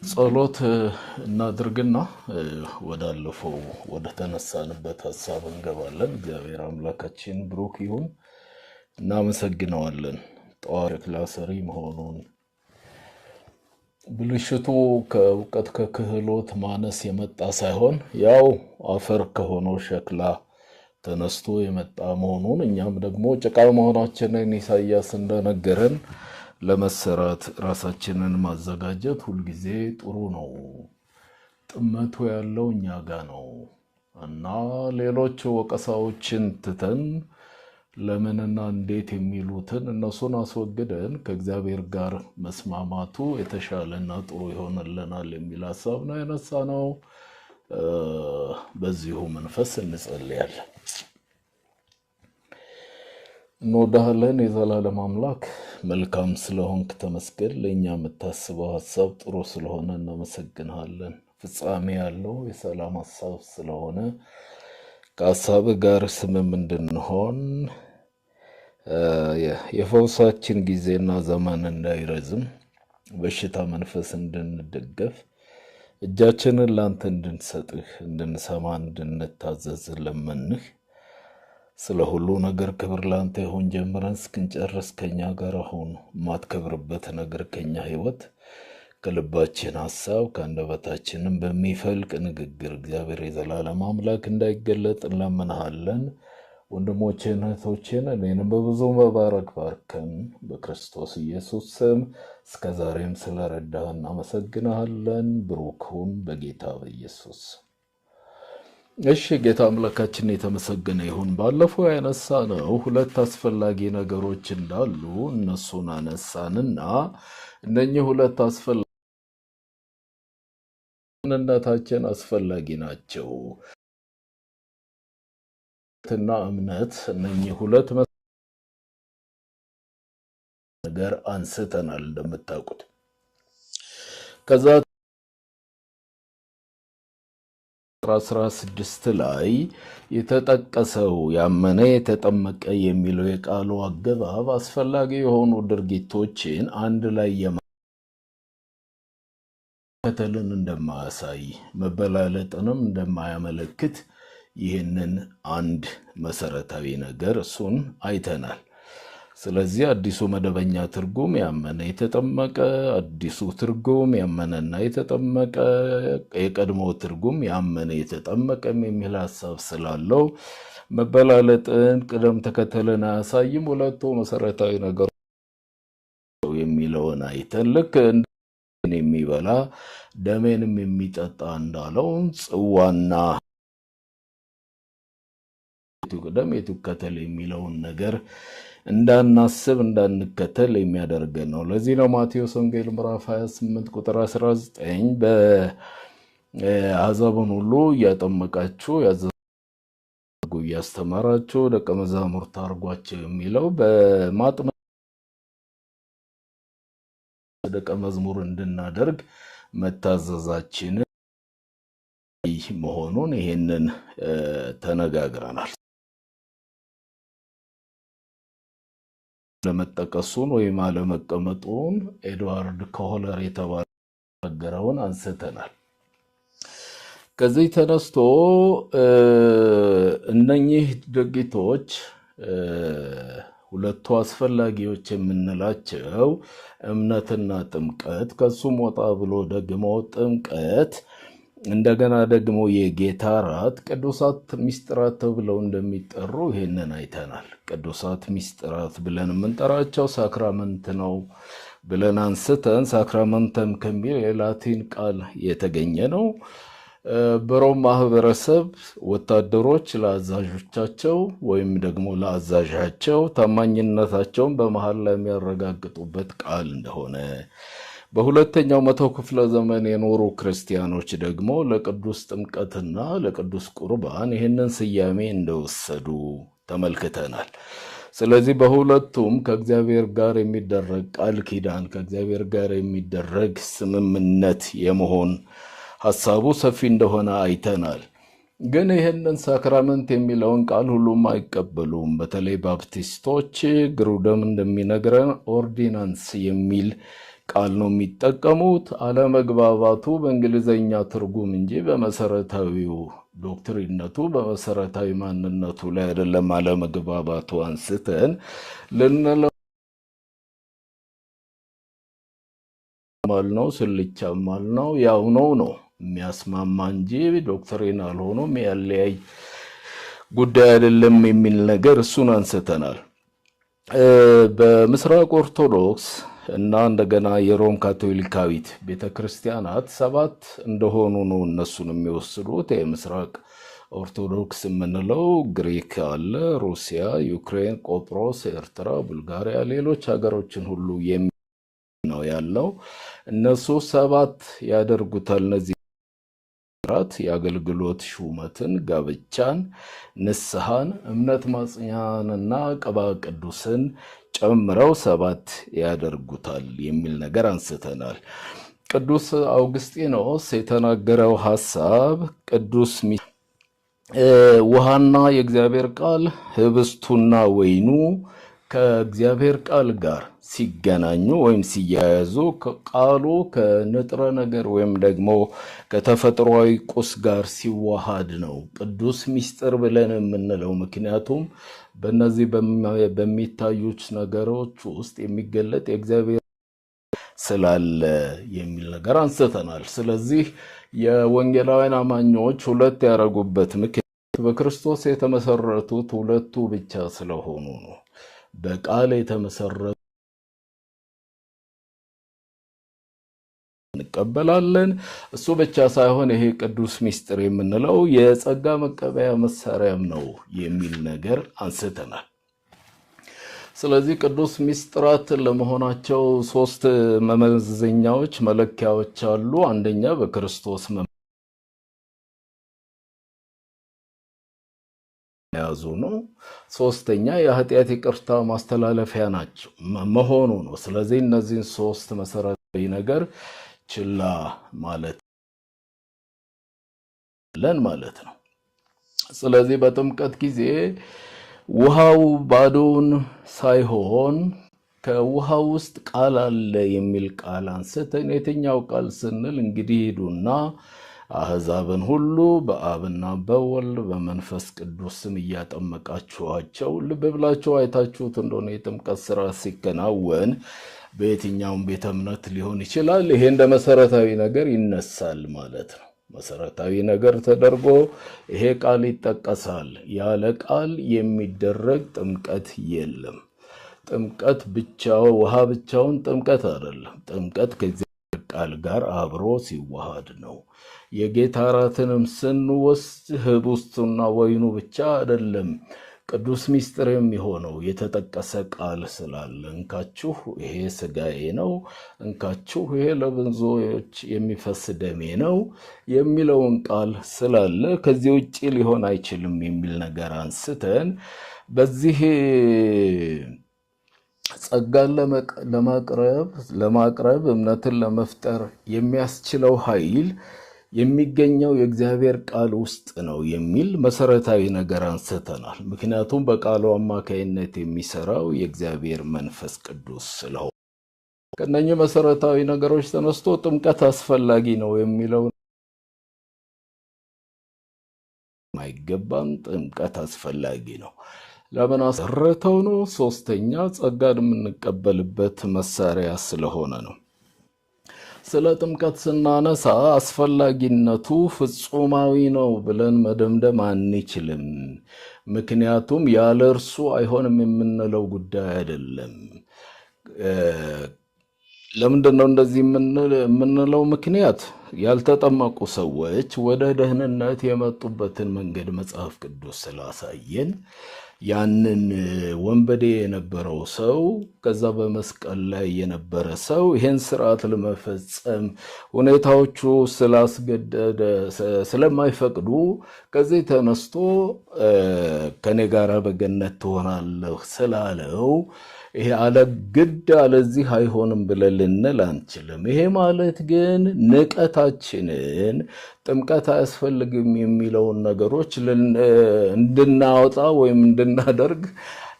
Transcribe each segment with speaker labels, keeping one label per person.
Speaker 1: ጸሎት እናድርግና ወዳለፈው ወደ ተነሳንበት ሐሳብ እንገባለን። እግዚአብሔር አምላካችን ብሩክ ይሁን። እናመሰግነዋለን። ጠዋት ክላሰሪ መሆኑን ብልሽቱ ከእውቀት ከክህሎት ማነስ የመጣ ሳይሆን ያው አፈር ከሆነው ሸክላ ተነስቶ የመጣ መሆኑን እኛም ደግሞ ጭቃ መሆናችንን ኢሳይያስ እንደነገረን ለመሰራት ራሳችንን ማዘጋጀት ሁልጊዜ ጥሩ ነው። ጥመቱ ያለው እኛ ጋር ነው እና ሌሎች ወቀሳዎችን ትተን ለምንና እንዴት የሚሉትን እነሱን አስወግደን ከእግዚአብሔር ጋር መስማማቱ የተሻለና ጥሩ ይሆንልናል የሚል ሐሳብ ነው ያነሳነው። በዚሁ መንፈስ እንጸልያለን። እንወዳለን የዘላለም አምላክ መልካም ስለሆንክ ተመስገን። ለእኛ የምታስበው ሐሳብ ጥሩ ስለሆነ እናመሰግንሃለን። ፍጻሜ ያለው የሰላም ሐሳብ ስለሆነ ከሐሳብ ጋር ስምም እንድንሆን የፈውሳችን ጊዜና ዘመን እንዳይረዝም በሽታ መንፈስ እንድንደገፍ እጃችንን ላንተ እንድንሰጥህ እንድንሰማ እንድንታዘዝ ለመንህ። ስለ ሁሉ ነገር ክብር ላንተ ይሁን። ጀምረን እስክንጨርስ ከኛ ጋር ሁን። ማትከብርበት ነገር ከኛ ህይወት ከልባችን ሐሳብ ከአንደበታችንም በሚፈልቅ ንግግር እግዚአብሔር የዘላለም አምላክ እንዳይገለጥ እንለምንሃለን። ወንድሞቼን እህቶቼን እኔንም በብዙ መባረክ ባርከን በክርስቶስ ኢየሱስ ስም እስከ ዛሬም ስለረዳህ እናመሰግንሃለን። ብሩክ ሁን በጌታ በኢየሱስ። እሺ ጌታ አምላካችን የተመሰገነ ይሁን። ባለፈው ያነሳነው ሁለት አስፈላጊ ነገሮች እንዳሉ እነሱን አነሳንና እነኚህ ሁለት አስፈላጊነታችን አስፈላጊ ናቸው እና እምነት እነኚህ ሁለት ነገር አንስተናል እንደምታውቁት። ከዛ 16 ላይ የተጠቀሰው ያመነ የተጠመቀ የሚለው የቃሉ አገባብ አስፈላጊ የሆኑ ድርጊቶችን አንድ ላይ የመከተልን እንደማያሳይ መበላለጥንም እንደማያመለክት ይህንን አንድ መሰረታዊ ነገር እሱን አይተናል። ስለዚህ አዲሱ መደበኛ ትርጉም ያመነ የተጠመቀ፣ አዲሱ ትርጉም ያመነና የተጠመቀ፣ የቀድሞ ትርጉም ያመነ የተጠመቀም የሚል ሐሳብ ስላለው መበላለጥን ቅደም ተከተልን አያሳይም። ሁለቱ መሰረታዊ ነገሮች የሚለውን አይተን ልክ የሚበላ ደሜንም የሚጠጣ እንዳለው ጽዋና ቅደም የትከተል የሚለውን ነገር እንዳናስብ እንዳንከተል የሚያደርገን ነው። ለዚህ ነው ማቴዎስ ወንጌል ምዕራፍ 28 ቁጥር 19 በአሕዛብን ሁሉ እያጠመቃችሁ ያዘዙ እያስተማራችሁ ደቀ መዛሙርት አድርጓቸው የሚለው በማጥመቅ ደቀ መዝሙር እንድናደርግ መታዘዛችን መሆኑን ይሄንን ተነጋግረናል። ለመጠቀሱን ወይም አለመቀመጡን ኤድዋርድ ኮሆለር የተባለውን አንስተናል። ከዚህ ተነስቶ እነኚህ ድርጊቶች ሁለቱ አስፈላጊዎች የምንላቸው እምነትና ጥምቀት፣ ከሱም ወጣ ብሎ ደግሞ ጥምቀት እንደገና ደግሞ የጌታ እራት ቅዱሳት ሚስጥራት ተብለው እንደሚጠሩ ይሄንን አይተናል። ቅዱሳት ሚስጥራት ብለን የምንጠራቸው ሳክራመንት ነው ብለን አንስተን ሳክራመንተም ከሚል የላቲን ቃል የተገኘ ነው። በሮም ማህበረሰብ ወታደሮች ለአዛዦቻቸው ወይም ደግሞ ለአዛዣቸው ታማኝነታቸውን በመሃል ላይ የሚያረጋግጡበት ቃል እንደሆነ፣ በሁለተኛው መቶ ክፍለ ዘመን የኖሩ ክርስቲያኖች ደግሞ ለቅዱስ ጥምቀትና ለቅዱስ ቁርባን ይህንን ስያሜ እንደወሰዱ ተመልክተናል። ስለዚህ በሁለቱም ከእግዚአብሔር ጋር የሚደረግ ቃል ኪዳን ከእግዚአብሔር ጋር የሚደረግ ስምምነት የመሆን ሐሳቡ ሰፊ እንደሆነ አይተናል። ግን ይህንን ሳክራመንት የሚለውን ቃል ሁሉም አይቀበሉም። በተለይ ባፕቲስቶች ግሩደም እንደሚነግረን ኦርዲናንስ የሚል ቃል ነው የሚጠቀሙት። አለመግባባቱ በእንግሊዘኛ ትርጉም እንጂ በመሰረታዊው ዶክትሪነቱ በመሰረታዊ ማንነቱ ላይ አይደለም። አለመግባባቱ አንስተን ልንለው ነው ስልቻማል ነው ያው ነው የሚያስማማ እንጂ ዶክትሪናል ሆኖ የሚያለያይ ጉዳይ አይደለም የሚል ነገር እሱን አንስተናል። በምስራቅ ኦርቶዶክስ እና እንደገና የሮም ካቶሊካዊት ቤተክርስቲያናት 7 እንደሆኑ ነው እነሱን የሚወስዱት። የምስራቅ ኦርቶዶክስ የምንለው ግሪክ አለ፣ ሩሲያ፣ ዩክሬን፣ ቆጵሮስ፣ ኤርትራ፣ ቡልጋሪያ፣ ሌሎች ሀገሮችን ሁሉ ነው ያለው። እነሱ 7 ያደርጉታል። እነዚህ የአገልግሎት ሹመትን፣ ጋብቻን፣ ንስሐን፣ እምነት ማጽኛንና ቅባ ቅዱስን ጨምረው 7 ያደርጉታል የሚል ነገር አንስተናል። ቅዱስ አውግስጢኖስ የተናገረው ሐሳብ ቅዱስ ውሃና የእግዚአብሔር ቃል ህብስቱና ወይኑ ከእግዚአብሔር ቃል ጋር ሲገናኙ ወይም ሲያያዙ ቃሉ ከንጥረ ነገር ወይም ደግሞ ከተፈጥሯዊ ቁስ ጋር ሲዋሃድ ነው ቅዱስ ምስጢር ብለን የምንለው። ምክንያቱም በእነዚህ በሚታዩት ነገሮች ውስጥ የሚገለጥ የእግዚአብሔር ስላለ የሚል ነገር አንስተናል። ስለዚህ የወንጌላውያን አማኞች 2 ያደረጉበት ምክንያት በክርስቶስ የተመሰረቱት 2ቱ ብቻ ስለሆኑ ነው። በቃል የተመሰረቱ እንቀበላለን። እሱ ብቻ ሳይሆን ይሄ ቅዱስ ምስጢር የምንለው የጸጋ መቀበያ መሳሪያም ነው የሚል ነገር አንስተናል። ስለዚህ ቅዱስ ምስጢራት ለመሆናቸው 3 መመዘኛዎች መለኪያዎች አሉ። አንደኛ በክርስቶስ ያዙ ነው። 3ኛ የኃጢአት ይቅርታ ማስተላለፊያ ናቸው መሆኑ ነው። ስለዚህ እነዚህን 3 መሰረታዊ ነገር ችላ ማለት ነው። ስለዚህ በጥምቀት ጊዜ ውሃው ባዶውን ሳይሆን ከውሃው ውስጥ ቃል አለ የሚል ቃል አንስተን የትኛው ቃል ስንል እንግዲህ ሄዱና አሕዛብን ሁሉ በአብና በወልድ በመንፈስ ቅዱስ ስም እያጠመቃችኋቸው። ልብ ብላችሁ አይታችሁት እንደሆነ የጥምቀት ስራ ሲከናወን በየትኛውም ቤተ እምነት ሊሆን ይችላል። ይሄ እንደ መሰረታዊ ነገር ይነሳል ማለት ነው። መሰረታዊ ነገር ተደርጎ ይሄ ቃል ይጠቀሳል። ያለ ቃል የሚደረግ ጥምቀት የለም። ጥምቀት ብቻው ውሃ ብቻውን ጥምቀት አይደለም። ጥምቀት ከእግዚአብሔር ቃል ጋር አብሮ ሲዋሃድ ነው። የጌታ እራትንም ስንወስድ ህብስቱና ወይኑ ብቻ አይደለም ቅዱስ ምስጢር የሚሆነው የተጠቀሰ ቃል ስላለ እንካችሁ ይሄ ስጋዬ ነው፣ እንካችሁ ይሄ ለብዙዎች የሚፈስ ደሜ ነው የሚለውን ቃል ስላለ ከዚህ ውጪ ሊሆን አይችልም የሚል ነገር አንስተን በዚህ ጸጋን ለማቅረብ እምነትን ለመፍጠር የሚያስችለው ኃይል የሚገኘው የእግዚአብሔር ቃል ውስጥ ነው የሚል መሰረታዊ ነገር አንስተናል። ምክንያቱም በቃሉ አማካይነት የሚሰራው የእግዚአብሔር መንፈስ ቅዱስ ስለሆነ ከነኚህ መሰረታዊ ነገሮች ተነስቶ ጥምቀት አስፈላጊ ነው የሚለው አይገባም። ጥምቀት አስፈላጊ ነው። ለምን አሰረተው ነው? 3ኛ ጸጋን የምንቀበልበት መሳሪያ ስለሆነ ነው። ስለ ጥምቀት ስናነሳ አስፈላጊነቱ ፍጹማዊ ነው ብለን መደምደም አንችልም። ምክንያቱም ያለ እርሱ አይሆንም የምንለው ጉዳይ አይደለም። ለምንድነው እንደዚህ የምንለው? ምክንያት ያልተጠመቁ ሰዎች ወደ ደህንነት የመጡበትን መንገድ መጽሐፍ ቅዱስ ስላሳየን ያንን ወንበዴ የነበረው ሰው ከዛ በመስቀል ላይ የነበረ ሰው ይሄን ስርዓት ለመፈጸም ሁኔታዎቹ ስለማይፈቅዱ ከዚህ ተነስቶ ከኔ ጋር በገነት ትሆናለህ ስላለው ይሄ አለ ግድ አለዚህ አይሆንም ብለን ልንል አንችልም። ይሄ ማለት ግን ንቀታችንን ጥምቀት አያስፈልግም የሚለውን ነገሮች እንድናወጣ ወይም እንድናደርግ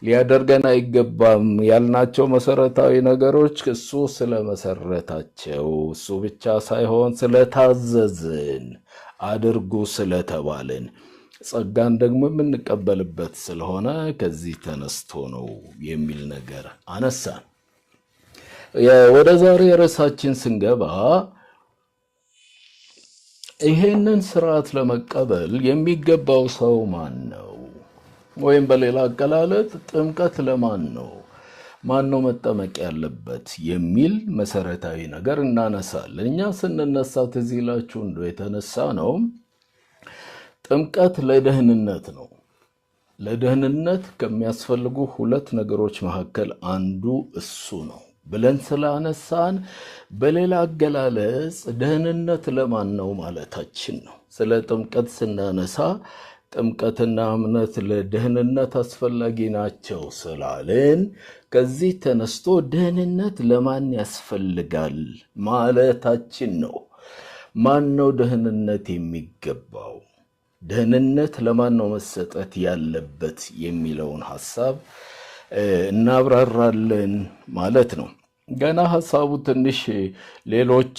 Speaker 1: ሊያደርገን አይገባም ያልናቸው መሰረታዊ ነገሮች እሱ ስለመሰረታቸው፣ እሱ ብቻ ሳይሆን ስለታዘዝን፣ አድርጉ ስለተባልን፣ ጸጋን ደግሞ የምንቀበልበት ስለሆነ ከዚህ ተነስቶ ነው የሚል ነገር አነሳን። ወደ ዛሬ ርዕሳችን ስንገባ ይሄንን ስርዓት ለመቀበል የሚገባው ሰው ማን ነው? ወይም በሌላ አገላለጥ ጥምቀት ለማን ነው? ማን ነው መጠመቅ ያለበት የሚል መሰረታዊ ነገር እናነሳለን። እኛ ስንነሳ ትዝ ይላችሁ እንደው የተነሳ ነው ጥምቀት ለደህንነት ነው። ለደህንነት ከሚያስፈልጉ ሁለት ነገሮች መካከል አንዱ እሱ ነው ብለን ስላነሳን፣ በሌላ አገላለጽ ደህንነት ለማን ነው ማለታችን ነው። ስለ ጥምቀት ስናነሳ ጥምቀትና እምነት ለደህንነት አስፈላጊ ናቸው ስላልን፣ ከዚህ ተነስቶ ደህንነት ለማን ያስፈልጋል ማለታችን ነው። ማን ነው ደህንነት የሚገባው? ደህንነት ለማን ነው መሰጠት ያለበት የሚለውን ሐሳብ እናብራራለን ማለት ነው። ገና ሐሳቡ ትንሽ ሌሎች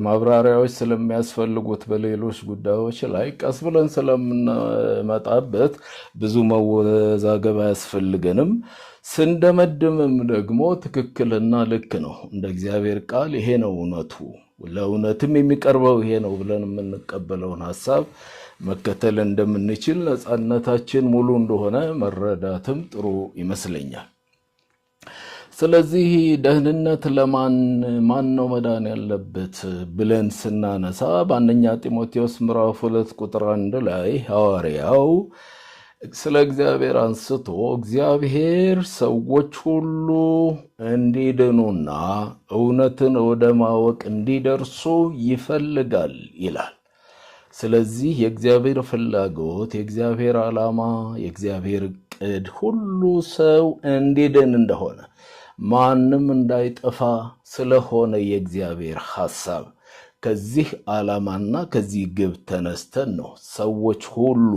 Speaker 1: ማብራሪያዎች ስለሚያስፈልጉት በሌሎች ጉዳዮች ላይ ቀስ ብለን ስለምንመጣበት ብዙ መወዛገብ አያስፈልገንም። ስንደመድምም ደግሞ ትክክልና ልክ ነው፣ እንደ እግዚአብሔር ቃል ይሄ ነው እውነቱ፣ ለእውነትም የሚቀርበው ይሄ ነው ብለን የምንቀበለውን ሐሳብ መከተል እንደምንችል ነፃነታችን ሙሉ እንደሆነ መረዳትም ጥሩ ይመስለኛል። ስለዚህ ደህንነት ለማን ነው መዳን ያለበት ብለን ስናነሳ በአንደኛ ጢሞቴዎስ ምዕራፍ 2 ቁጥር 1 ላይ ሐዋርያው ስለ እግዚአብሔር አንስቶ እግዚአብሔር ሰዎች ሁሉ እንዲድኑና እውነትን ወደ ማወቅ እንዲደርሱ ይፈልጋል ይላል። ስለዚህ የእግዚአብሔር ፍላጎት፣ የእግዚአብሔር ዓላማ፣ የእግዚአብሔር ዕቅድ ሁሉ ሰው እንዲድን እንደሆነ፣ ማንም እንዳይጠፋ ስለሆነ የእግዚአብሔር ሐሳብ፣ ከዚህ ዓላማና ከዚህ ግብ ተነስተን ነው ሰዎች ሁሉ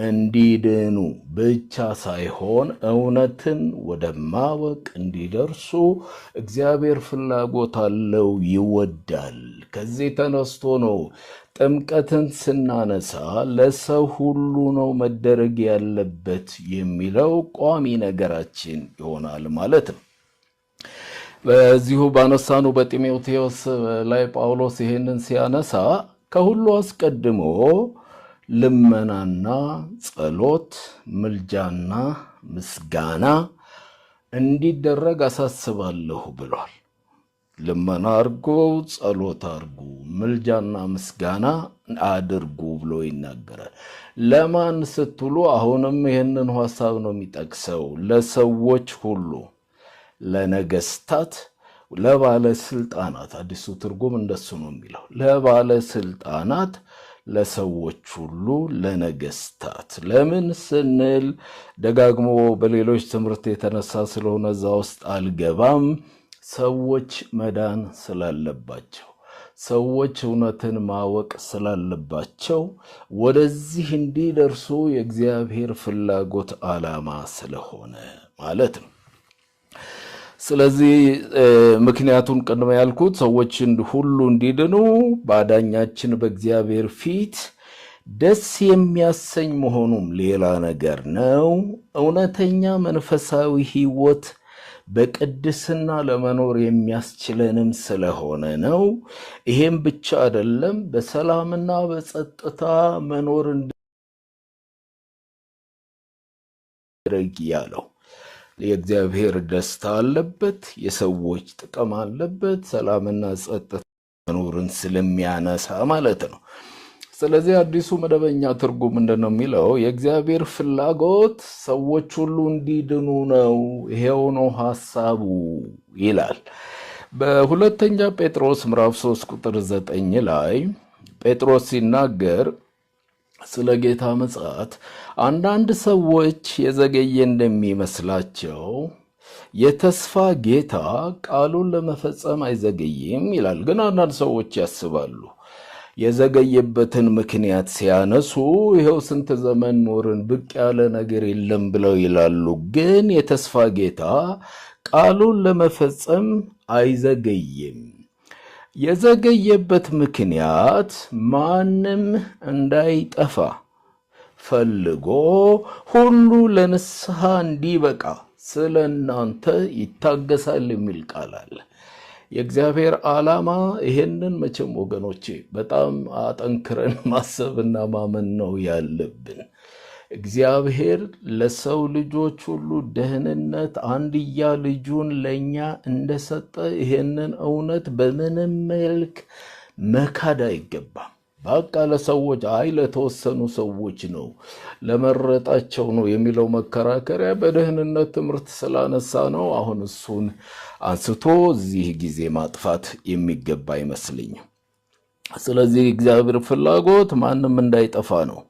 Speaker 1: እንዲድኑ ብቻ ሳይሆን እውነትን ወደ ማወቅ እንዲደርሱ እግዚአብሔር ፍላጎት አለው፣ ይወዳል። ከዚህ ተነስቶ ነው ጥምቀትን ስናነሳ ለሰው ሁሉ ነው መደረግ ያለበት የሚለው ቋሚ ነገራችን ይሆናል ማለት ነው። በዚሁ ባነሳኑ በጢሞቴዎስ ላይ ጳውሎስ ይሄንን ሲያነሳ ከሁሉ አስቀድሞ ልመናና ጸሎት፣ ምልጃና ምስጋና እንዲደረግ አሳስባለሁ ብሏል። ልመና አድርጉ፣ ጸሎት አድርጉ፣ ምልጃና ምስጋና አድርጉ ብሎ ይናገራል። ለማን ስትሉ አሁንም ይህንን ሐሳብ ነው የሚጠቅሰው። ለሰዎች ሁሉ፣ ለነገስታት፣ ለባለስልጣናት። አዲሱ ትርጉም እንደሱ ነው የሚለው። ለባለስልጣናት፣ ለሰዎች ሁሉ፣ ለነገስታት። ለምን ስንል ደጋግሞ በሌሎች ትምህርት የተነሳ ስለሆነ እዛ ውስጥ አልገባም። ሰዎች መዳን ስላለባቸው፣ ሰዎች እውነትን ማወቅ ስላለባቸው፣ ወደዚህ እንዲደርሱ የእግዚአብሔር ፍላጎት ዓላማ ስለሆነ ማለት ነው። ስለዚህ ምክንያቱን ቅድመ ያልኩት ሰዎች ሁሉ እንዲድኑ በአዳኛችን በእግዚአብሔር ፊት ደስ የሚያሰኝ መሆኑም ሌላ ነገር ነው። እውነተኛ መንፈሳዊ ሕይወት በቅድስና ለመኖር የሚያስችለንም ስለሆነ ነው። ይሄም ብቻ አይደለም፣ በሰላምና በጸጥታ መኖር እንዲደረግ ያለው የእግዚአብሔር ደስታ አለበት፣ የሰዎች ጥቅም አለበት፣ ሰላምና ጸጥታ መኖርን ስለሚያነሳ ማለት ነው። ስለዚህ አዲሱ መደበኛ ትርጉም ምንድነው የሚለው? የእግዚአብሔር ፍላጎት ሰዎች ሁሉ እንዲድኑ ነው፣ ይሄው ነው ሐሳቡ ይላል። በሁለተኛ ጴጥሮስ ምዕራፍ 3 ቁጥር 9 ላይ ጴጥሮስ ሲናገር ስለ ጌታ ምጽአት አንዳንድ ሰዎች የዘገየ እንደሚመስላቸው የተስፋ ጌታ ቃሉን ለመፈጸም አይዘገይም ይላል። ግን አንዳንድ ሰዎች ያስባሉ የዘገየበትን ምክንያት ሲያነሱ ይኸው ስንት ዘመን ኖርን፣ ብቅ ያለ ነገር የለም ብለው ይላሉ። ግን የተስፋ ጌታ ቃሉን ለመፈጸም አይዘገይም። የዘገየበት ምክንያት ማንም እንዳይጠፋ ፈልጎ ሁሉ ለንስሐ እንዲበቃ ስለ እናንተ ይታገሳል የሚል ቃል አለ። የእግዚአብሔር ዓላማ ይሄንን መቼም ወገኖቼ በጣም አጠንክረን ማሰብና ማመን ነው ያለብን። እግዚአብሔር ለሰው ልጆች ሁሉ ደህንነት አንድያ ልጁን ለኛ እንደሰጠ ይሄንን እውነት በምንም መልክ መካድ አይገባም። በቃ ለሰዎች ለተወሰኑ ሰዎች ነው ለመረጣቸው ነው የሚለው መከራከሪያ በደህንነት ትምህርት ስላነሳ ነው። አሁን እሱን አንስቶ እዚህ ጊዜ ማጥፋት የሚገባ አይመስልኝም። ስለዚህ እግዚአብሔር ፍላጎት ማንም እንዳይጠፋ ነው።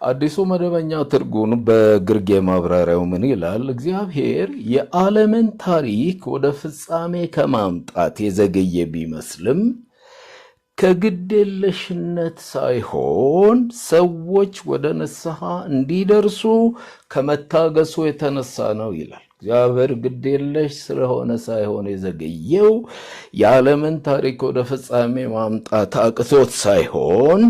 Speaker 1: አዲሱ መደበኛ ትርጉም በግርጌ ማብራሪያው ምን ይላል? እግዚአብሔር የዓለምን ታሪክ ወደ ፍጻሜ ከማምጣት የዘገየ ቢመስልም ከግዴለሽነት ሳይሆን ሰዎች ወደ ንስሐ እንዲደርሱ ከመታገሱ የተነሳ ነው ይላል። እግዚአብሔር ግዴለሽ ስለሆነ ሳይሆን የዘገየው የዓለምን ታሪክ ወደ ፍጻሜ ማምጣት አቅቶት ሳይሆን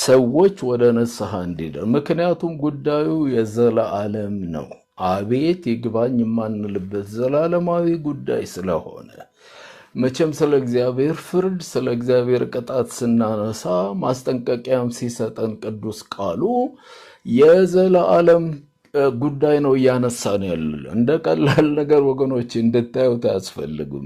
Speaker 1: ሰዎች ወደ ንስሐ እንዲደርሱ። ምክንያቱም ጉዳዩ የዘላለም ነው። አቤት ይግባኝ የማንልበት ዘላለማዊ ጉዳይ ስለሆነ መቼም ስለ እግዚአብሔር ፍርድ ስለ እግዚአብሔር ቅጣት ስናነሳ ማስጠንቀቂያም ሲሰጠን ቅዱስ ቃሉ የዘላለም ጉዳይ ነው እያነሳን ያለ። እንደ ቀላል ነገር ወገኖች እንድታዩት አያስፈልግም።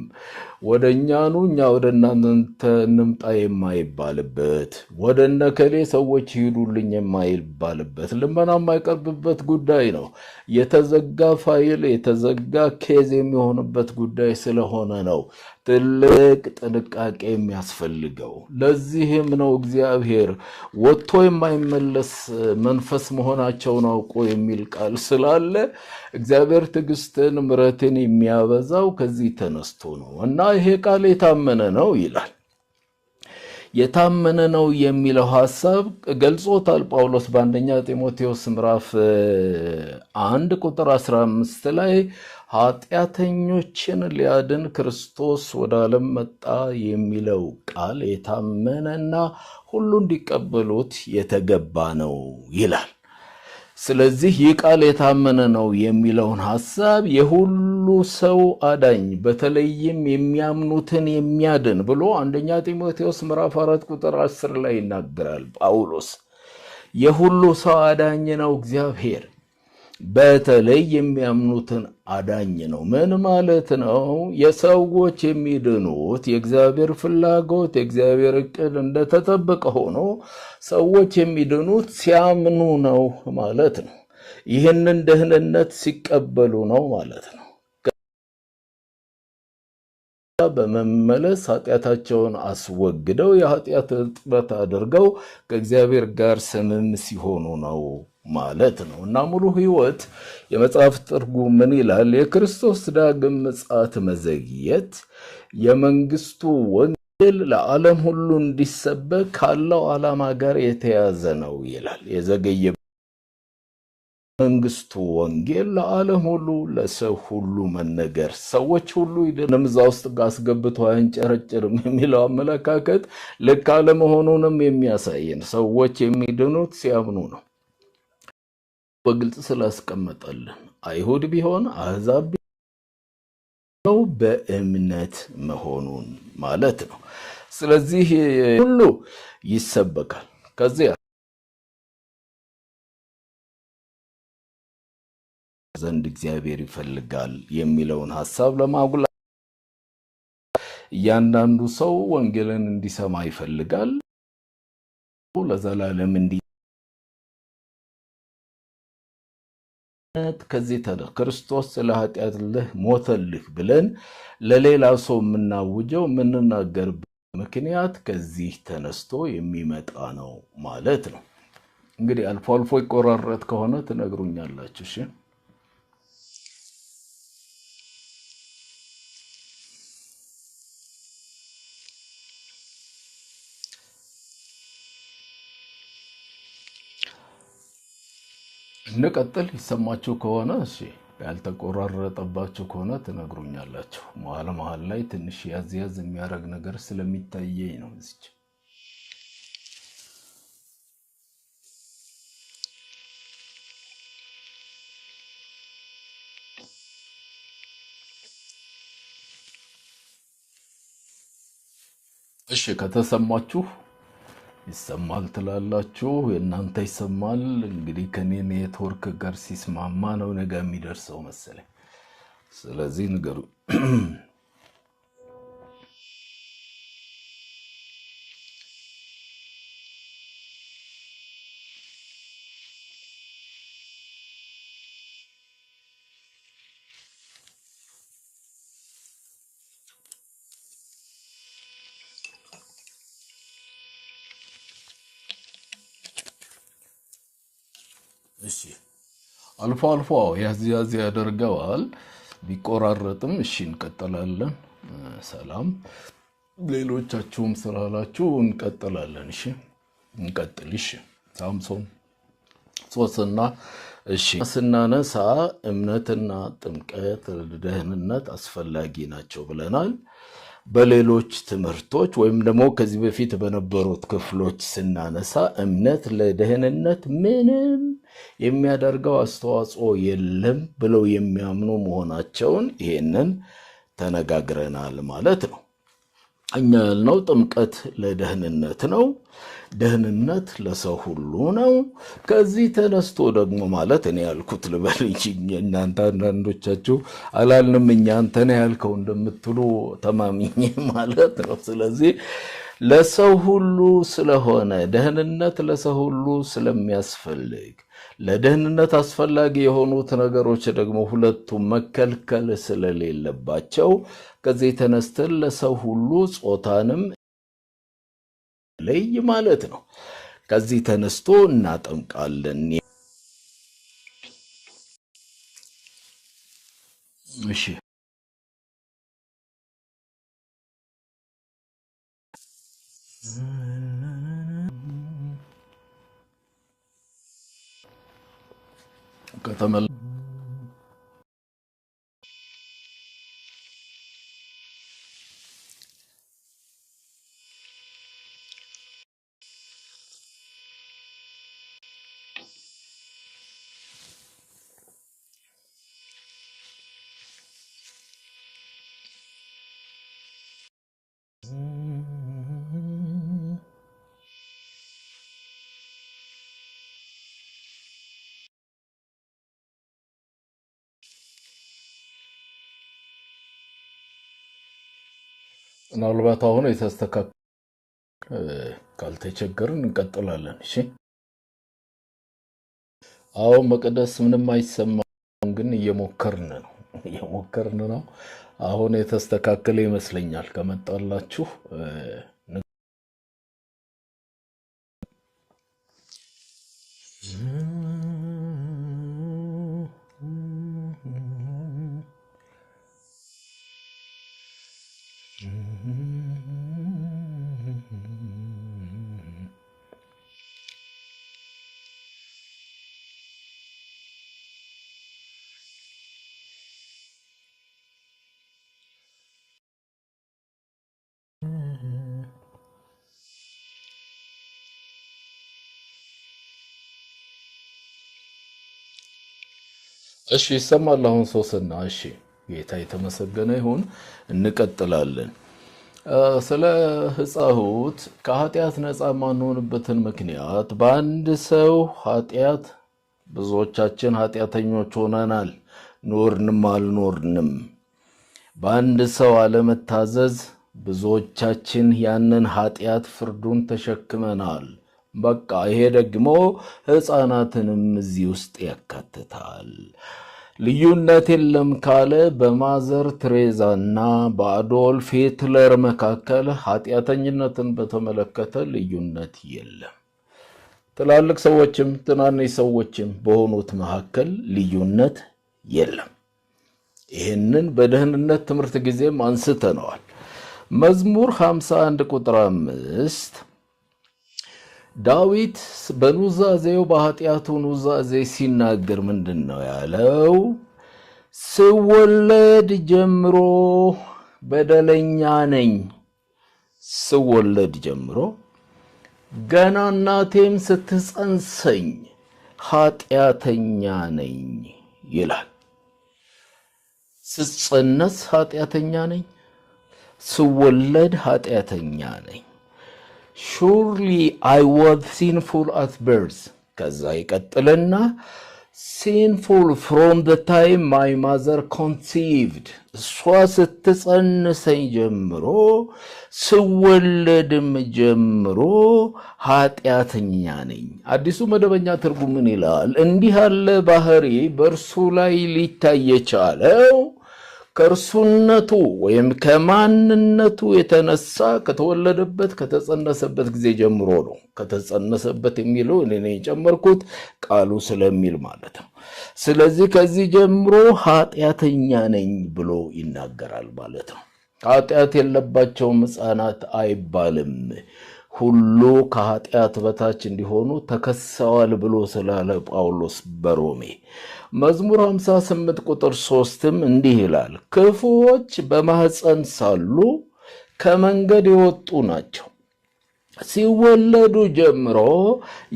Speaker 1: ወደ እኛኑ እኛ ወደ እናንተ እንምጣ የማይባልበት፣ ወደ እነከሌ ሰዎች ይሄዱልኝ የማይባልበት፣ ልመና የማይቀርብበት ጉዳይ ነው። የተዘጋ ፋይል የተዘጋ ኬዝ የሚሆንበት ጉዳይ ስለሆነ ነው ትልቅ ጥንቃቄ የሚያስፈልገው። ለዚህም ነው እግዚአብሔር ወጥቶ የማይመለስ መንፈስ መሆናቸውን አውቆ የሚል ቃል ስላለ እግዚአብሔር ትዕግስትን ምሕረትን የሚያበዛው ከዚህ ተነስቶ ነው እና ይሄ ቃል የታመነ ነው ይላል። የታመነ ነው የሚለው ሐሳብ ገልጾታል ጳውሎስ በአንደኛ ጢሞቴዎስ ምዕራፍ 1 ቁጥር 15 ላይ ኃጢአተኞችን ሊያድን ክርስቶስ ወደ ዓለም መጣ የሚለው ቃል የታመነና ሁሉ እንዲቀበሉት የተገባ ነው ይላል። ስለዚህ ይህ ቃል የታመነ ነው የሚለውን ሐሳብ የሁሉ ሰው አዳኝ በተለይም የሚያምኑትን የሚያድን ብሎ አንደኛ ጢሞቴዎስ ምዕራፍ 4 ቁጥር 10 ላይ ይናገራል ጳውሎስ። የሁሉ ሰው አዳኝ ነው እግዚአብሔር፣ በተለይ የሚያምኑትን አዳኝ ነው። ምን ማለት ነው? የሰዎች የሚድኑት የእግዚአብሔር ፍላጎት የእግዚአብሔር ዕቅድ እንደተጠበቀ ሆኖ ሰዎች የሚድኑት ሲያምኑ ነው ማለት ነው። ይህንን ደህንነት ሲቀበሉ ነው ማለት ነው። በመመለስ ኃጢአታቸውን አስወግደው የኃጢአት እጥበት አድርገው ከእግዚአብሔር ጋር ስምም ሲሆኑ ነው ማለት ነው። እና ሙሉ ሕይወት የመጽሐፍ ትርጉም ምን ይላል? የክርስቶስ ዳግም ምጽአት መዘግየት የመንግስቱ ወንጌል ለዓለም ሁሉ እንዲሰበክ ካለው ዓላማ ጋር የተያዘ ነው ይላል። የዘገየ መንግስቱ ወንጌል ለዓለም ሁሉ ለሰው ሁሉ መነገር፣ ሰዎች ሁሉ ይድንም እዛ ውስጥ አስገብቶ አንጨረጭርም የሚለው አመለካከት ልክ አለመሆኑንም የሚያሳየን ሰዎች የሚድኑት ሲያምኑ ነው። በግልጽ ስላስቀመጠልን አይሁድ ቢሆን አሕዛብ ነው በእምነት መሆኑን ማለት ነው። ስለዚህ ሁሉ ይሰበካል። ከዚያ ዘንድ እግዚአብሔር ይፈልጋል የሚለውን ሐሳብ ለማጉላት እያንዳንዱ ሰው ወንጌልን እንዲሰማ ይፈልጋል። ለዘላለም ከዚህ ክርስቶስ ስለ ኃጢአትህ ሞተልህ ብለን ለሌላ ሰው የምናውጀው የምንናገርበት ምክንያት ከዚህ ተነስቶ የሚመጣ ነው ማለት ነው። እንግዲህ አልፎ አልፎ ይቆራረጥ ከሆነ ትነግሩኛላችሁ። እሺ። እንቀጥል። ይሰማችሁ ከሆነ እሺ፣ ያልተቆራረጠባችሁ ከሆነ ትነግሩኛላችሁ። መሀል ላይ ትንሽ ያዝ ያዝ የሚያደርግ ነገር ስለሚታየኝ ነው እዚች። እሺ ከተሰማችሁ ይሰማል ትላላችሁ። የእናንተ ይሰማል። እንግዲህ ከኔ ኔትወርክ ጋር ሲስማማ ነው ነገ የሚደርሰው መሰለኝ። ስለዚህ ንገሩ። እሺ አልፎ አልፎ ያዝ ያዝ ያደርገዋል ቢቆራረጥም። እሺ እንቀጥላለን። ሰላም ሌሎቻችሁም ስላላችሁ እንቀጥላለን። እሺ እንቀጥል። እሺ ሳምሶን ሶስና እሺ ስናነሳ እምነትና ጥምቀት ለደህንነት አስፈላጊ ናቸው ብለናል። በሌሎች ትምህርቶች ወይም ደግሞ ከዚህ በፊት በነበሩት ክፍሎች ስናነሳ እምነት ለደህንነት ምንም የሚያደርገው አስተዋጽኦ የለም ብለው የሚያምኑ መሆናቸውን ይሄንን ተነጋግረናል ማለት ነው። እኛ ያልነው ጥምቀት ለደህንነት ነው፣ ደህንነት ለሰው ሁሉ ነው። ከዚህ ተነስቶ ደግሞ ማለት እኔ ያልኩት ልበል እንጂ እናንተ አንዳንዶቻችሁ አላልንም እኛ አንተ ነህ ያልከው እንደምትሉ ተማምኜ ማለት ነው። ስለዚህ ለሰው ሁሉ ስለሆነ ደህንነት ለሰው ሁሉ ስለሚያስፈልግ ለደህንነት አስፈላጊ የሆኑት ነገሮች ደግሞ ሁለቱም መከልከል ስለሌለባቸው ከዚህ ተነስተን ለሰው ሁሉ ጾታንም ለይ ማለት ነው። ከዚህ ተነስቶ እናጠምቃለን። እሺ ከተመለ ምናልባት አሁን የተስተካከለ ካልተቸገርን እንቀጥላለን። እሺ አሁን መቅደስ ምንም አይሰማም፣ ግን እየሞከርን ነው። አሁን የተስተካከለ ይመስለኛል። ከመጣላችሁ እሺ ይሰማል አሁን ሶስና። እሺ ጌታ የተመሰገነ ይሁን። እንቀጥላለን። ስለ ሕፃሁት ከኃጢአት ነፃ ማንሆንበትን ምክንያት በአንድ ሰው ኃጢአት ብዙዎቻችን ኃጢአተኞች ሆነናል፣ ኖርንም አልኖርንም። በአንድ ሰው አለመታዘዝ ብዙዎቻችን ያንን ኃጢአት ፍርዱን ተሸክመናል። በቃ ይሄ ደግሞ ሕፃናትንም እዚህ ውስጥ ያካትታል። ልዩነት የለም ካለ በማዘር ትሬዛና በአዶልፍ ሂትለር መካከል ኃጢአተኝነትን በተመለከተ ልዩነት የለም። ትላልቅ ሰዎችም ትናንሽ ሰዎችም በሆኑት መካከል ልዩነት የለም። ይህንን በደህንነት ትምህርት ጊዜም አንስተነዋል። መዝሙር 51 ቁጥር 5 ዳዊት በኑዛዜው በኃጢአቱ ኑዛዜ ሲናገር ምንድነው ያለው? ስወለድ ጀምሮ በደለኛ ነኝ፣ ስወለድ ጀምሮ ገና እናቴም ስትጸንሰኝ ኃጢአተኛ ነኝ ይላል። ስጸነስ ኃጢአተኛ ነኝ፣ ስወለድ ኃጢአተኛ ነኝ። surely I was sinful at birth። ከዛ ይቀጥልና sinful from the time my mother conceived። እሷ ስትጸንሰኝ ጀምሮ ስወለድም ጀምሮ ኃጢአተኛ ነኝ። አዲሱ መደበኛ ትርጉም ምን ይላል? እንዲህ ያለ ባህሪ በእርሱ ላይ ሊታይ የቻለው ከእርሱነቱ ወይም ከማንነቱ የተነሳ ከተወለደበት ከተጸነሰበት ጊዜ ጀምሮ ነው። ከተጸነሰበት የሚለው እኔ ነኝ የጨመርኩት ቃሉ ስለሚል ማለት ነው። ስለዚህ ከዚህ ጀምሮ ኃጢአተኛ ነኝ ብሎ ይናገራል ማለት ነው። ኃጢአት የለባቸውም ሕፃናት አይባልም። ሁሉ ከኃጢአት በታች እንዲሆኑ ተከሰዋል ብሎ ስላለ ጳውሎስ በሮሜ መዝሙር 58 ቁጥር 3ም እንዲህ ይላል፣ ክፉዎች በማህፀን ሳሉ ከመንገድ የወጡ ናቸው፣ ሲወለዱ ጀምሮ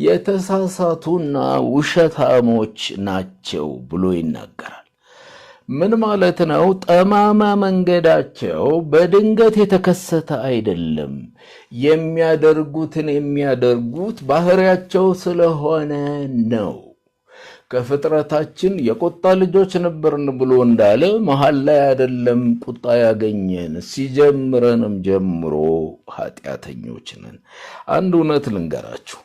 Speaker 1: የተሳሳቱና ውሸታሞች ናቸው ብሎ ይናገራል። ምን ማለት ነው? ጠማማ መንገዳቸው በድንገት የተከሰተ አይደለም። የሚያደርጉትን የሚያደርጉት ባህሪያቸው ስለሆነ ነው። ከፍጥረታችን የቁጣ ልጆች ነበርን ብሎ እንዳለ መሃል ላይ አይደለም ቁጣ ያገኘን፣ ሲጀምረንም ጀምሮ ኃጢአተኞች ነን። አንድ እውነት ልንገራችሁ።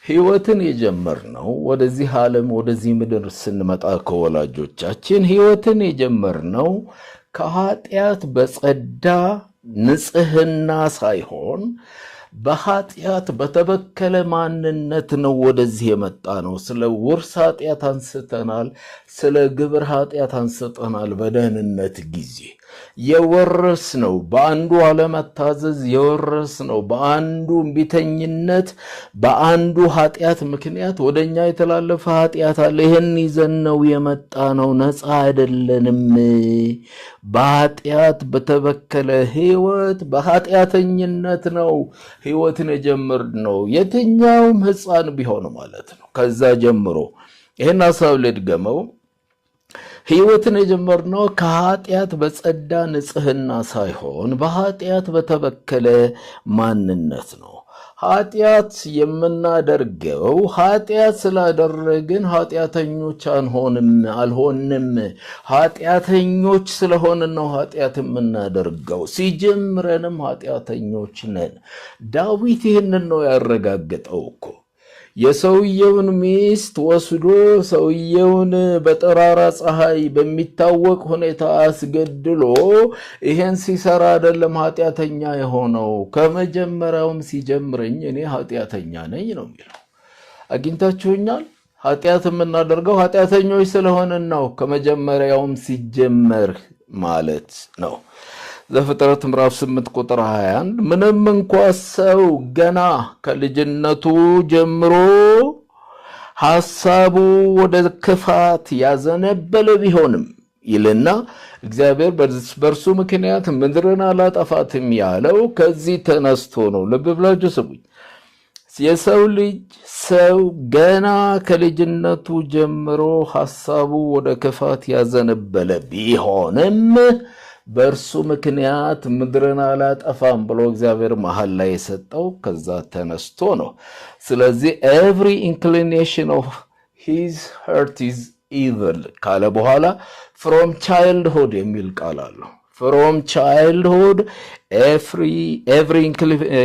Speaker 1: ሕይወትን የጀመርነው ወደዚህ ዓለም ወደዚህ ምድር ስንመጣ ከወላጆቻችን ሕይወትን የጀመርነው ከኃጢአት በጸዳ ንጽህና ሳይሆን በኃጢአት በተበከለ ማንነት ነው ወደዚህ የመጣ ነው። ስለ ውርስ ኃጢአት አንስተናል፣ ስለ ግብር ኃጢአት አንስተናል። በደህንነት ጊዜ የወረስ ነው፣ በአንዱ አለመታዘዝ የወረስ ነው፣ በአንዱ እምቢተኝነት፣ በአንዱ ኃጢአት ምክንያት ወደኛ የተላለፈ ኃጢአት አለ። ይህን ይዘን ነው የመጣ ነው። ነፃ አይደለንም። በኃጢአት በተበከለ ህይወት በኃጢአተኝነት ነው ህይወትን የጀመርነው። የትኛውም ሕፃን ቢሆን ማለት ነው። ከዛ ጀምሮ ይህን ሐሳብ ልድገመው። ህይወትን የጀመርነው ከኃጢአት በጸዳ ንጽህና ሳይሆን በኃጢአት በተበከለ ማንነት ነው። ኃጢአት የምናደርገው ኃጢአት ስላደረግን ኃጢአተኞች አልሆንም። ኃጢአተኞች ስለሆንን ነው ኃጢአት የምናደርገው። ሲጀምረንም ኃጢአተኞች ነን። ዳዊት ይህንን ነው ያረጋገጠው እኮ። የሰውየውን ሚስት ወስዶ ሰውየውን በጠራራ ፀሐይ በሚታወቅ ሁኔታ አስገድሎ ይሄን ሲሰራ አይደለም ኃጢአተኛ የሆነው። ከመጀመሪያውም ሲጀምረኝ እኔ ኃጢአተኛ ነኝ ነው የሚለው። አግኝታችሁኛል? ኃጢአት የምናደርገው ኃጢአተኞች ስለሆንን ነው። ከመጀመሪያውም ሲጀመር ማለት ነው። ዘፍጥረት ምዕራፍ 8 ቁጥር 21 ምንም እንኳ ሰው ገና ከልጅነቱ ጀምሮ ሐሳቡ ወደ ክፋት ያዘነበለ ቢሆንም ይልና እግዚአብሔር በእርሱ ምክንያት ምድርን አላጠፋትም ያለው ከዚህ ተነስቶ ነው። ልብ ብላችሁ ስሙኝ። የሰው ልጅ ሰው ገና ከልጅነቱ ጀምሮ ሐሳቡ ወደ ክፋት ያዘነበለ ቢሆንም በእርሱ ምክንያት ምድርን አላጠፋም ብሎ እግዚአብሔር መሃል ላይ የሰጠው ከዛ ተነስቶ ነው። ስለዚህ every inclination of his heart is evil ካለ በኋላ from childhood የሚል ቃል አለው። from childhood every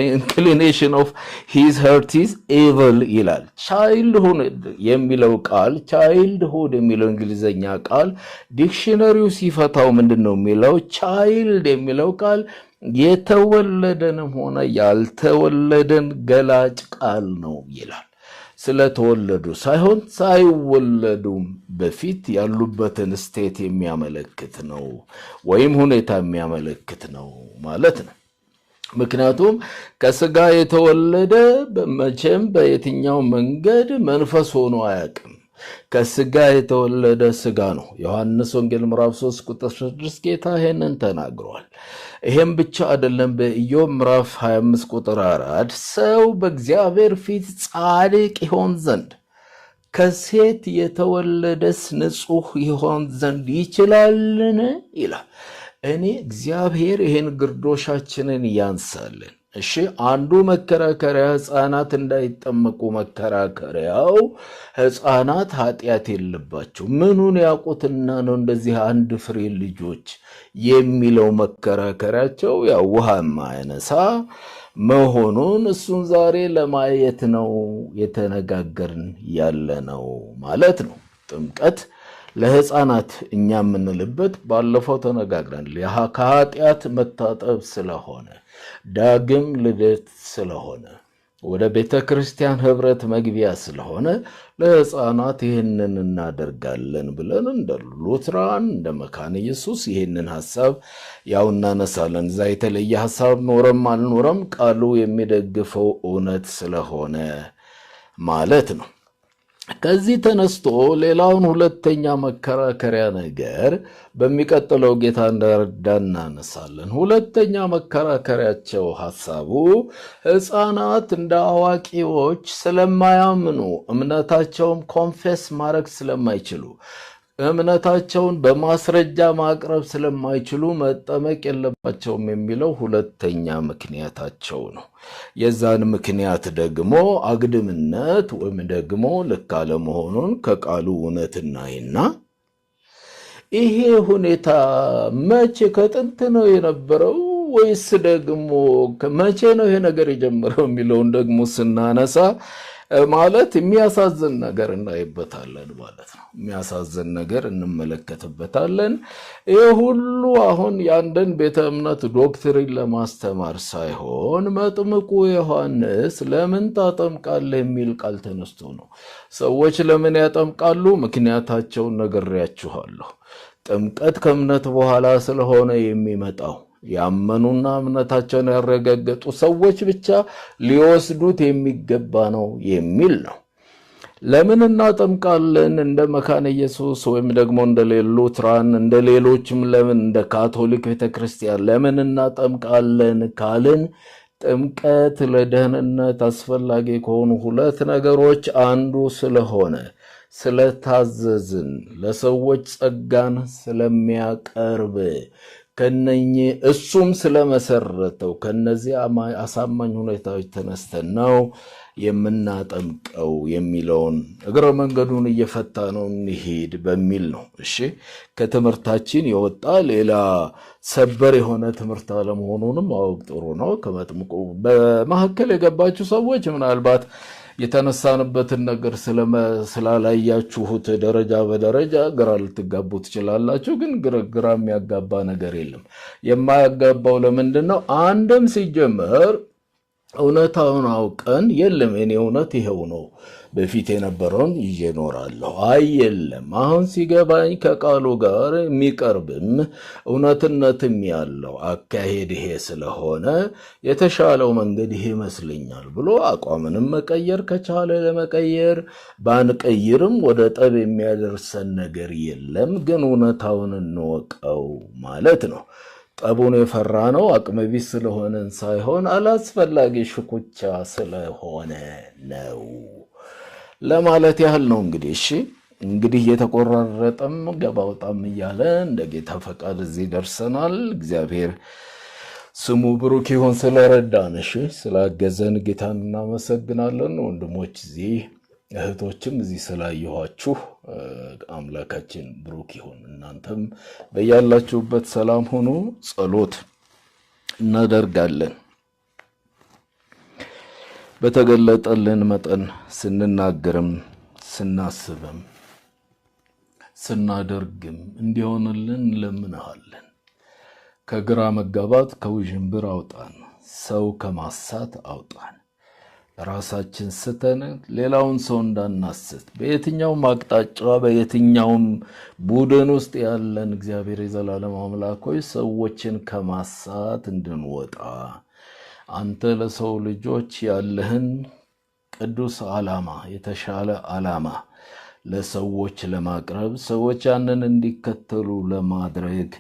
Speaker 1: inclination of his heart is evil ይላል። childhood የሚለው ቃል childhood የሚለው እንግሊዘኛ ቃል ዲክሽነሪው ሲፈታው ምንድነው የሚለው? child የሚለው ቃል የተወለደንም ሆነ ያልተወለደን ገላጭ ቃል ነው ይላል። ስለተወለዱ ሳይሆን ሳይወለዱም በፊት ያሉበትን ስቴት የሚያመለክት ነው ወይም ሁኔታ የሚያመለክት ነው ማለት ነው። ምክንያቱም ከስጋ የተወለደ በመቼም በየትኛው መንገድ መንፈስ ሆኖ አያውቅም። ከስጋ የተወለደ ስጋ ነው። ዮሐንስ ወንጌል ምዕራፍ 3 ቁጥር 6 ጌታ ይሄንን ተናግሯል። ይሄም ብቻ አይደለም። በኢዮብ ምዕራፍ 25 ቁጥር 4 ሰው በእግዚአብሔር ፊት ጻድቅ ይሆን ዘንድ ከሴት የተወለደስ ንጹሕ ይሆን ዘንድ ይችላልን ይላል። እኔ እግዚአብሔር ይሄን ግርዶሻችንን ያንሳልን። እሺ፣ አንዱ መከራከሪያ ሕፃናት እንዳይጠመቁ መከራከሪያው ሕፃናት ኃጢአት የለባቸው ምኑን ያውቁትና ነው እንደዚህ አንድ ፍሬ ልጆች የሚለው መከራከሪያቸው ያው ውሃ ማያነሳ መሆኑን እሱን ዛሬ ለማየት ነው የተነጋገርን ያለ ነው ማለት ነው። ጥምቀት ለሕፃናት እኛ የምንልበት ባለፈው ተነጋግረን ከኃጢአት መታጠብ ስለሆነ ዳግም ልደት ስለሆነ ወደ ቤተ ክርስቲያን ህብረት መግቢያ ስለሆነ ለሕፃናት ይህንን እናደርጋለን ብለን እንደ ሉትራን እንደ መካነ ኢየሱስ ይህንን ሐሳብ ያው እናነሳለን። እዛ የተለየ ሐሳብ ኖረም አልኖረም ቃሉ የሚደግፈው እውነት ስለሆነ ማለት ነው። ከዚህ ተነስቶ ሌላውን ሁለተኛ መከራከሪያ ነገር በሚቀጥለው ጌታ እንደረዳ እናነሳለን። ሁለተኛ መከራከሪያቸው ሐሳቡ ሕፃናት እንደ አዋቂዎች ስለማያምኑ እምነታቸውን ኮንፌስ ማድረግ ስለማይችሉ እምነታቸውን በማስረጃ ማቅረብ ስለማይችሉ መጠመቅ የለባቸውም የሚለው ሁለተኛ ምክንያታቸው ነው። የዛን ምክንያት ደግሞ አግድምነት ወይም ደግሞ ልክ አለመሆኑን ከቃሉ እውነት እናይና ይሄ ሁኔታ መቼ ከጥንት ነው የነበረው ወይስ ደግሞ መቼ ነው ይሄ ነገር የጀመረው የሚለውን ደግሞ ስናነሳ ማለት የሚያሳዝን ነገር እናይበታለን ማለት ነው። የሚያሳዝን ነገር እንመለከትበታለን። ይህ ሁሉ አሁን የአንድን ቤተ እምነት ዶክትሪን ለማስተማር ሳይሆን መጥምቁ ዮሐንስ ለምን ታጠምቃለህ የሚል ቃል ተነስቶ ነው። ሰዎች ለምን ያጠምቃሉ? ምክንያታቸውን ነግሬያችኋለሁ። ጥምቀት ከእምነት በኋላ ስለሆነ የሚመጣው ያመኑና እምነታቸውን ያረጋገጡ ሰዎች ብቻ ሊወስዱት የሚገባ ነው የሚል ነው። ለምን እናጠምቃለን? እንደ መካነ ኢየሱስ ወይም ደግሞ እንደ ሉትራን እንደ ሌሎችም ለምን እንደ ካቶሊክ ቤተክርስቲያን ለምን እናጠምቃለን ካልን ጥምቀት ለደህንነት አስፈላጊ ከሆኑ ሁለት ነገሮች አንዱ ስለሆነ ስለታዘዝን ለሰዎች ጸጋን ስለሚያቀርብ ከነኚህ እሱም ስለመሰረተው ከነዚህ አሳማኝ ሁኔታዎች ተነስተን ነው የምናጠምቀው የሚለውን እግረ መንገዱን እየፈታ ነው እንሂድ በሚል ነው። እሺ፣ ከትምህርታችን የወጣ ሌላ ሰበር የሆነ ትምህርት አለመሆኑንም ማወቅ ጥሩ ነው። ከመጥምቁ በመካከል የገባችሁ ሰዎች ምናልባት የተነሳንበትን ነገር ስላላያችሁት ደረጃ በደረጃ ግራ ልትጋቡ ትችላላችሁ። ግን ግራ የሚያጋባ ነገር የለም። የማያጋባው ለምንድን ነው? አንድም ሲጀመር እውነታውን አውቀን የለም የኔ እውነት ይሄው ነው በፊት የነበረውን ይዤ እኖራለሁ። አይ የለም አሁን ሲገባኝ ከቃሉ ጋር የሚቀርብም እውነትነትም ያለው አካሄድ ይሄ ስለሆነ የተሻለው መንገድ ይሄ ይመስለኛል ብሎ አቋምንም መቀየር ከቻለ ለመቀየር፣ ባንቀይርም ወደ ጠብ የሚያደርሰን ነገር የለም። ግን እውነታውን እንወቀው ማለት ነው። ጠቡን የፈራ ነው አቅመቢስ ስለሆነን ሳይሆን አላስፈላጊ ሽኩቻ ስለሆነ ነው ለማለት ያህል ነው። እንግዲህ እሺ፣ እንግዲህ እየተቆራረጠም ገባውጣም እያለ እንደ ጌታ ፈቃድ እዚህ ደርሰናል። እግዚአብሔር ስሙ ብሩክ ይሁን። ስለረዳን፣ እሺ፣ ስላገዘን ጌታን እናመሰግናለን። ወንድሞች እዚህ እህቶችም እዚህ ስላየኋችሁ አምላካችን ብሩክ ይሁን። እናንተም በያላችሁበት ሰላም ሆኖ ጸሎት እናደርጋለን። በተገለጠልን መጠን ስንናገርም ስናስብም ስናደርግም እንዲሆንልን እንለምንሃለን። ከግራ መጋባት ከውዥንብር አውጣን፣ ሰው ከማሳት አውጣን። ራሳችን ስተን ሌላውን ሰው እንዳናስት በየትኛውም አቅጣጫ በየትኛውም ቡድን ውስጥ ያለን እግዚአብሔር የዘላለም አምላክ ሆይ ሰዎችን ከማሳት እንድንወጣ አንተ ለሰው ልጆች ያለህን ቅዱስ ዓላማ የተሻለ ዓላማ ለሰዎች ለማቅረብ ሰዎች ያንን እንዲከተሉ ለማድረግ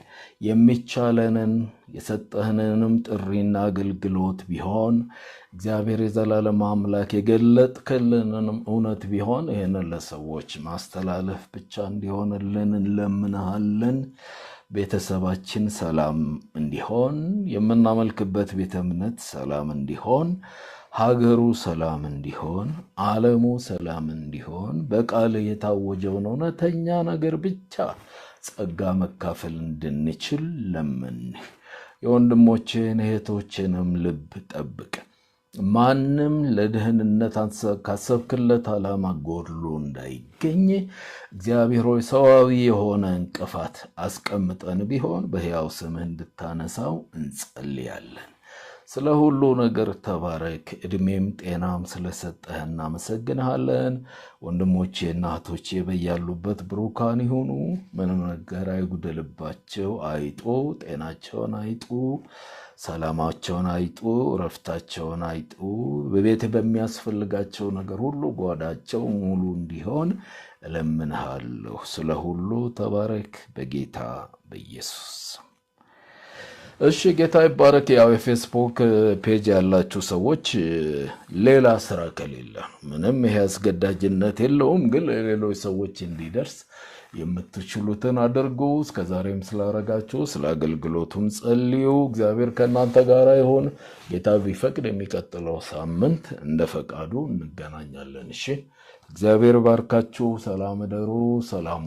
Speaker 1: የሚቻለንን የሰጠህንንም ጥሪና አገልግሎት ቢሆን እግዚአብሔር የዘላለም አምላክ የገለጥክልንንም እውነት ቢሆን ይህንን ለሰዎች ማስተላለፍ ብቻ እንዲሆንልን እንለምንሃለን። ቤተሰባችን ሰላም እንዲሆን፣ የምናመልክበት ቤተ እምነት ሰላም እንዲሆን፣ ሀገሩ ሰላም እንዲሆን፣ ዓለሙ ሰላም እንዲሆን በቃል የታወጀውን እውነተኛ ነገር ብቻ ጸጋ መካፈል እንድንችል ለምን። የወንድሞቼን እህቶቼንም ልብ ጠብቅ። ማንም ለደህንነት ካሰብክለት ዓላማ ጎድሎ እንዳይገኝ እግዚአብሔር ሆይ ሰዋዊ የሆነ እንቅፋት አስቀምጠን ቢሆን በሕያው ስምህ እንድታነሳው እንጸልያለን። ስለ ሁሉ ነገር ተባረክ። ዕድሜም ጤናም ስለሰጠህ እናመሰግንሃለን። ወንድሞቼና እህቶቼ በያሉበት ብሩካን ይሁኑ። ምንም ነገር አይጉደልባቸው፣ አይጡ፣ ጤናቸውን አይጡ፣ ሰላማቸውን አይጡ፣ ረፍታቸውን አይጡ። በቤት በሚያስፈልጋቸው ነገር ሁሉ ጓዳቸው ሙሉ እንዲሆን እለምንሃለሁ። ስለ ሁሉ ተባረክ በጌታ በኢየሱስ። እሺ ጌታ ይባረክ። ያው የፌስቡክ ፔጅ ያላችሁ ሰዎች ሌላ ስራ ከሌለ ምንም ይሄ አስገዳጅነት የለውም፣ ግን ለሌሎች ሰዎች እንዲደርስ የምትችሉትን አድርጉ። እስከዛሬም ስላረጋችሁ ስለ አገልግሎቱም ጸልዩ። እግዚአብሔር ከእናንተ ጋር ይሁን። ጌታ ቢፈቅድ የሚቀጥለው ሳምንት እንደ ፈቃዱ እንገናኛለን። እሺ እግዚአብሔር ባርካችሁ። ሰላም እደሩ። ሰላም